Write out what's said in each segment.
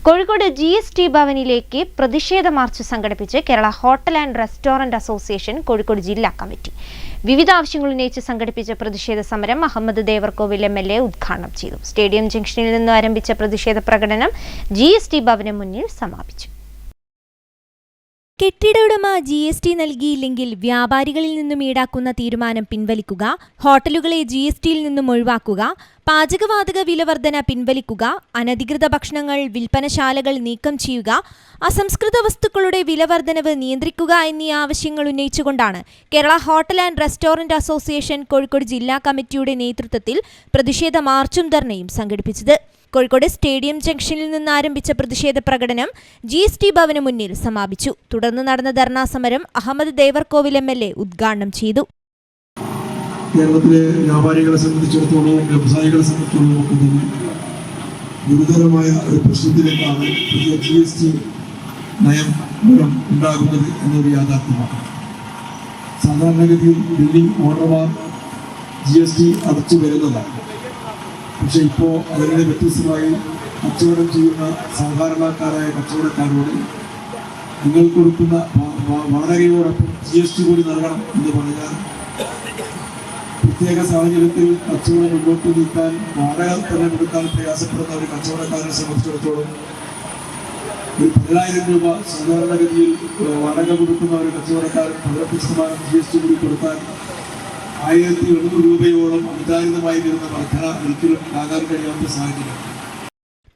Kozhikode GST ഭവനിലേക്ക് പ്രതിഷേധ March സംഘടിപ്പിച്ച് Kerala hotel and restaurant association Kozhikode ജില്ലാ കമ്മിറ്റി. വിവിധ ആവശ്യങ്ങൾ ഉന്നയിച്ച് സംഘടിപ്പിച്ച പ്രതിഷേധ സമരം അഹമ്മദ് ദേവർകോവിൽ MLA ഉദ്ഘാടനം ചെയ്തു. സ്റ്റേഡിയം ജംഗ്ഷനിൽ നിന്ന് ആരംഭിച്ച പ്രതിഷേധ പ്രകടനം GST ഭവന് മുന്നിൽ സമാപിച്ചു. കെട്ടിട ഉടമ GST നൽകിയില്ലെങ്കിൽ വ്യാപാരികളിൽ നിന്നും ഈടാക്കുന്ന തീരുമാനം പിൻവലിക്കുക, ഹോട്ടലുകളെ GSTയിൽ നിന്നും ഒഴിവാക്കുക, പാചകവാതക വിലവർധന പിൻവലിക്കുക, അനധികൃത ഭക്ഷണങ്ങൾ വിൽപ്പനശാലകൾ നീക്കം ചെയ്യുക, അസംസ്കൃത വസ്തുക്കളുടെ വിലവർധനവ് നിയന്ത്രിക്കുക എന്നീ ആവശ്യങ്ങൾ ഉന്നയിച്ചുകൊണ്ടാണ് Kerala hotel and restaurant association Kozhikode ജില്ലാ കമ്മിറ്റിയുടെ നേതൃത്വത്തിൽ പ്രതിഷേധ മാർച്ചും ധർണയും സംഘടിപ്പിച്ചത്. കോഴിക്കോട് സ്റ്റേഡിയം ജംഗ്ഷനിൽ നിന്ന് ആരംഭിച്ച പ്രതിഷേധ പ്രകടനം GST ഭവന് മുന്നിൽ സമാപിച്ചു. തുടർന്ന് നടന്ന ധർണാ സമരം അഹമ്മദ് ദേവർകോവിൽ MLA ഉദ്ഘാടനം ചെയ്തു. കേരളത്തിലെ വ്യാപാരികളെ സംബന്ധിച്ചിടത്തോളം, വ്യവസായികളെ സംബന്ധിച്ചിടത്തോളം ഒക്കെ തന്നെ ഗുരുതരമായ ഒരു പ്രശ്നത്തിലേക്കാണ് പുതിയ GST നയം മൂലം ഉണ്ടാകുന്നത് എന്നൊരു യാഥാർത്ഥ്യമാണ്. സാധാരണഗതിയിൽ ബില്ലിംഗ് ഓർഡർമാർ GST അടച്ചു വരുന്നതാണ്. പക്ഷെ ഇപ്പോൾ അതിനെ വ്യത്യസ്തമായി കച്ചവടം ചെയ്യുന്ന സാധാരണക്കാരായ കച്ചവടക്കാരോട് നിങ്ങൾ കൊടുക്കുന്ന വാടകയോടൊപ്പം GST കൂടി നൽകണം എന്ന് പറഞ്ഞാൽ പ്രത്യേക സാഹചര്യത്തിൽ കച്ചവടം മുന്നോട്ട് നീക്കാൻ വാടക തന്നെ കൊടുക്കാൻ പ്രയാസപ്പെടുന്ന ഒരു കച്ചവടക്കാരനെ സംബന്ധിച്ചിടത്തോളം ഒരു 10,000 രൂപ സാധാരണഗതിയിൽ വാടക കൊടുക്കുന്ന ഒരു കച്ചവടക്കാരൻ 18% GST കൂടി കൊടുക്കാൻ 1,700 രൂപയോളം അമിതാരിതമായി വരുന്ന വർധന ഒരിക്കലും താങ്ങാൻ കഴിയാത്ത സാഹചര്യം.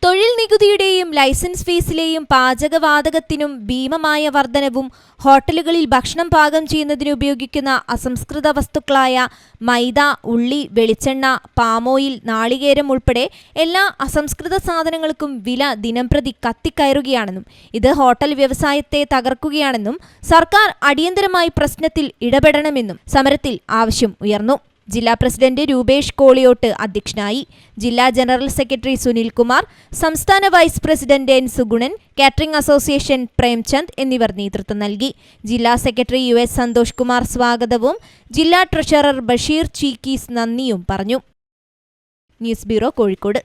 തൊഴിൽ നികുതിയുടെയും ലൈസൻസ് ഫീസിലെയും പാചകവാതകത്തിനും ഭീമമായ വർധനവും, ഹോട്ടലുകളിൽ ഭക്ഷണം പാകം ചെയ്യുന്നതിന് ഉപയോഗിക്കുന്ന അസംസ്കൃത വസ്തുക്കളായ മൈദ, ഉള്ളി, വെളിച്ചെണ്ണ, പാമോയിൽ, നാളികേരം ഉൾപ്പെടെ എല്ലാ അസംസ്കൃത സാധനങ്ങൾക്കും വില ദിനംപ്രതി കത്തിക്കയറുകയാണെന്നും ഇത് ഹോട്ടൽ വ്യവസായത്തെ തകർക്കുകയാണെന്നും സർക്കാർ അടിയന്തരമായി പ്രശ്നത്തിൽ ഇടപെടണമെന്നും സമരത്തിൽ ആവശ്യം ഉയർന്നു. ജില്ലാ പ്രസിഡന്റ് രൂപേഷ് കോളിയോട്ട് അധ്യക്ഷനായി. ജില്ലാ ജനറൽ സെക്രട്ടറി സുനിൽ കുമാർ, സംസ്ഥാന vice president N Sugunan, catering association Premchand എന്നിവർ നേതൃത്വം നൽകി. ജില്ലാ സെക്രട്ടറി US സന്തോഷ് കുമാർ സ്വാഗതവും ജില്ലാ ട്രഷറർ ബഷീർ ചീക്കീസ് നന്ദിയും പറഞ്ഞു. News bureau, Kozhikode.